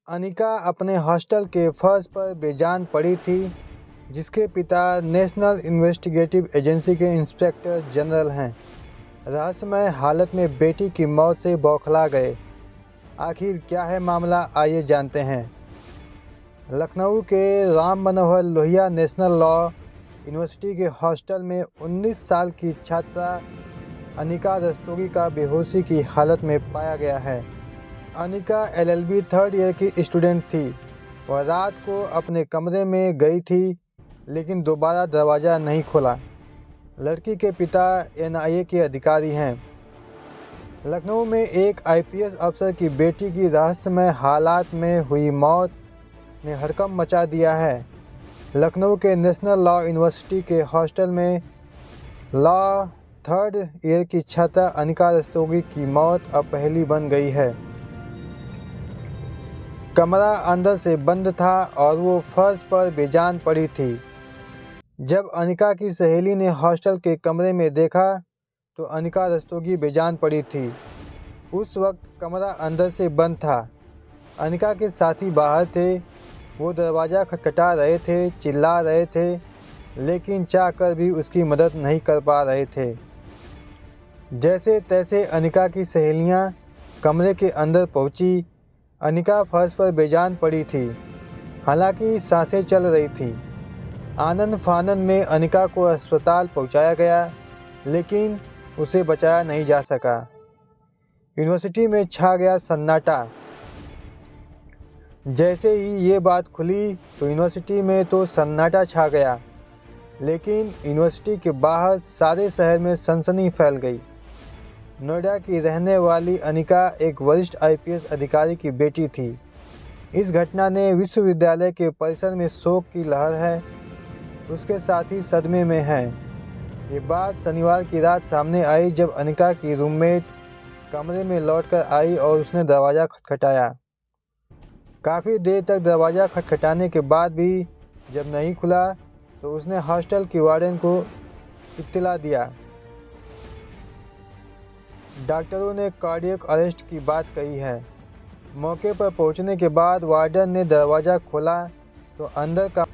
अनिका अपने हॉस्टल के फर्श पर बेजान पड़ी थी, जिसके पिता नेशनल इन्वेस्टिगेटिव एजेंसी के इंस्पेक्टर जनरल हैं। रहस्यमय हालत में बेटी की मौत से बौखला गए। आखिर क्या है मामला, आइए जानते हैं। लखनऊ के Ram Manohar Lohia national law university के हॉस्टल में 19 साल की छात्रा अनिका रस्तोगी का बेहोशी की हालत में पाया गया है। अनिका LLB थर्ड ईयर की स्टूडेंट थी। वह रात को अपने कमरे में गई थी, लेकिन दोबारा दरवाज़ा नहीं खोला। लड़की के पिता NIA के अधिकारी हैं। लखनऊ में एक IPS अफसर की बेटी की रहस्यमय हालात में हुई मौत ने हड़कंप मचा दिया है। लखनऊ के नेशनल लॉ यूनिवर्सिटी के हॉस्टल में लॉ थर्ड ईयर की छात्रा अनिका रस्तोगी की मौत अब पहेली बन गई है। कमरा अंदर से बंद था और वो फर्श पर बेजान पड़ी थी। जब अनिका की सहेली ने हॉस्टल के कमरे में देखा तो अनिका रस्तोगी बेजान पड़ी थी। उस वक्त कमरा अंदर से बंद था। अनिका के साथी बाहर थे। वो दरवाज़ा खटखटा रहे थे, चिल्ला रहे थे, लेकिन चाहकर भी उसकी मदद नहीं कर पा रहे थे। जैसे तैसे अनिका की सहेलियां कमरे के अंदर पहुंची। अनिका फर्श पर बेजान पड़ी थी, हालांकि सांसें चल रही थी। आनन फानन में अनिका को अस्पताल पहुंचाया गया, लेकिन उसे बचाया नहीं जा सका। यूनिवर्सिटी में छा गया सन्नाटा। जैसे ही ये बात खुली तो यूनिवर्सिटी में तो सन्नाटा छा गया, लेकिन यूनिवर्सिटी के बाहर सारे शहर में सनसनी फैल गई। नोएडा की रहने वाली अनिका एक वरिष्ठ IPS अधिकारी की बेटी थी। इस घटना ने विश्वविद्यालय के परिसर में शोक की लहर है। उसके साथी सदमे में हैं। ये बात शनिवार की रात सामने आई, जब अनिका की रूममेट कमरे में लौटकर आई और उसने दरवाज़ा खटखटाया। काफ़ी देर तक दरवाज़ा खटखटाने के बाद भी जब नहीं खुला तो उसने हॉस्टल की वार्डन को इत्तला दिया। डॉक्टरों ने कार्डियक अरेस्ट की बात कही है। मौके पर पहुंचने के बाद वार्डन ने दरवाज़ा खोला तो अंदर का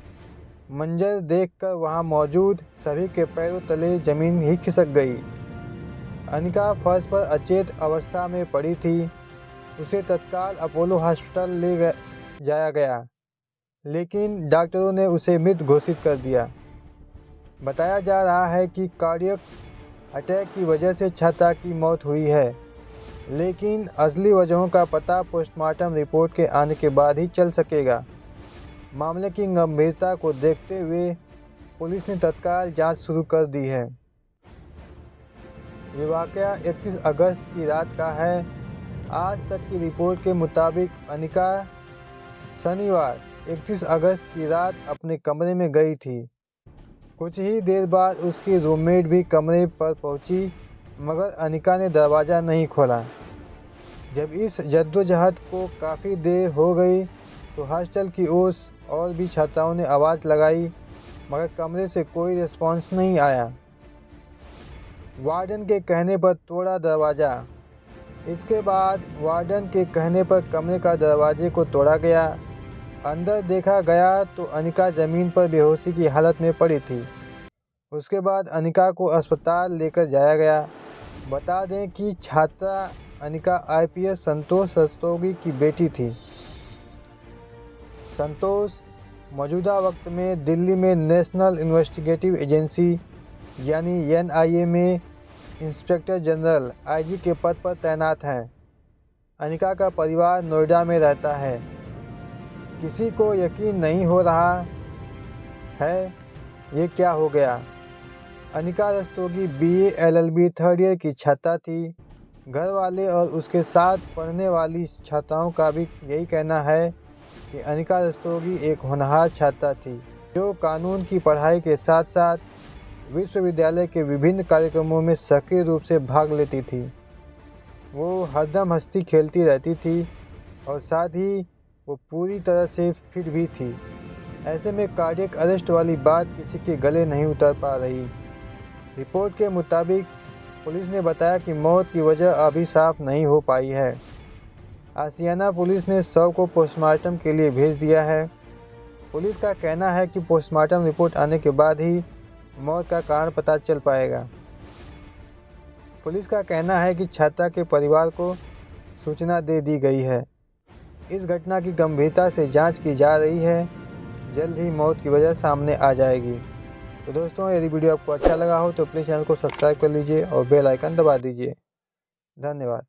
मंजर देखकर वहां मौजूद सभी के पैरों तले ज़मीन ही खिसक गई। अनिका फर्श पर अचेत अवस्था में पड़ी थी। उसे तत्काल अपोलो हॉस्पिटल जाया गया, लेकिन डॉक्टरों ने उसे मृत घोषित कर दिया। बताया जा रहा है कि कार्डियक अटैक की वजह से छात्रा की मौत हुई है, लेकिन असली वजहों का पता पोस्टमार्टम रिपोर्ट के आने के बाद ही चल सकेगा। मामले की गंभीरता को देखते हुए पुलिस ने तत्काल जांच शुरू कर दी है। ये वाकया 31 अगस्त की रात का है। आज तक की रिपोर्ट के मुताबिक अनिका शनिवार 31 अगस्त की रात अपने कमरे में गई थी। कुछ ही देर बाद उसकी रूममेट भी कमरे पर पहुंची, मगर अनिका ने दरवाज़ा नहीं खोला। जब इस जद्दोजहद को काफ़ी देर हो गई तो हॉस्टल की ओर और भी छात्राओं ने आवाज़ लगाई, मगर कमरे से कोई रिस्पांस नहीं आया। वार्डन के कहने पर तोड़ा दरवाज़ा। इसके बाद वार्डन के कहने पर कमरे का दरवाजे को तोड़ा गया। अंदर देखा गया तो अनिका ज़मीन पर बेहोशी की हालत में पड़ी थी। उसके बाद अनिका को अस्पताल लेकर जाया गया। बता दें कि छात्रा अनिका IPS संतोष रस्तोगी की बेटी थी। संतोष मौजूदा वक्त में दिल्ली में नेशनल इन्वेस्टिगेटिव एजेंसी यानी NIA में इंस्पेक्टर जनरल IG के पद पर तैनात हैं। अनिका का परिवार नोएडा में रहता है। किसी को यकीन नहीं हो रहा है ये क्या हो गया। Anika Rastogi BA LLB third year की छात्रा थी। घर वाले और उसके साथ पढ़ने वाली छात्राओं का भी यही कहना है कि अनिका रस्तोगी एक होनहार छात्रा थी, जो कानून की पढ़ाई के साथ साथ विश्वविद्यालय के विभिन्न कार्यक्रमों में सक्रिय रूप से भाग लेती थी। वो हरदम हंसती खेलती रहती थी और साथ ही वो पूरी तरह से फिट भी थी। ऐसे में कार्डियक अरेस्ट वाली बात किसी के गले नहीं उतर पा रही। रिपोर्ट के मुताबिक पुलिस ने बताया कि मौत की वजह अभी साफ नहीं हो पाई है। आशियाना पुलिस ने शव को पोस्टमार्टम के लिए भेज दिया है। पुलिस का कहना है कि पोस्टमार्टम रिपोर्ट आने के बाद ही मौत का कारण पता चल पाएगा। पुलिस का कहना है कि छात्रा के परिवार को सूचना दे दी गई है। इस घटना की गंभीरता से जांच की जा रही है। जल्द ही मौत की वजह सामने आ जाएगी। तो दोस्तों, यदि वीडियो आपको अच्छा लगा हो तो प्लीज़ चैनल को सब्सक्राइब कर लीजिए और बेल आइकन दबा दीजिए। धन्यवाद।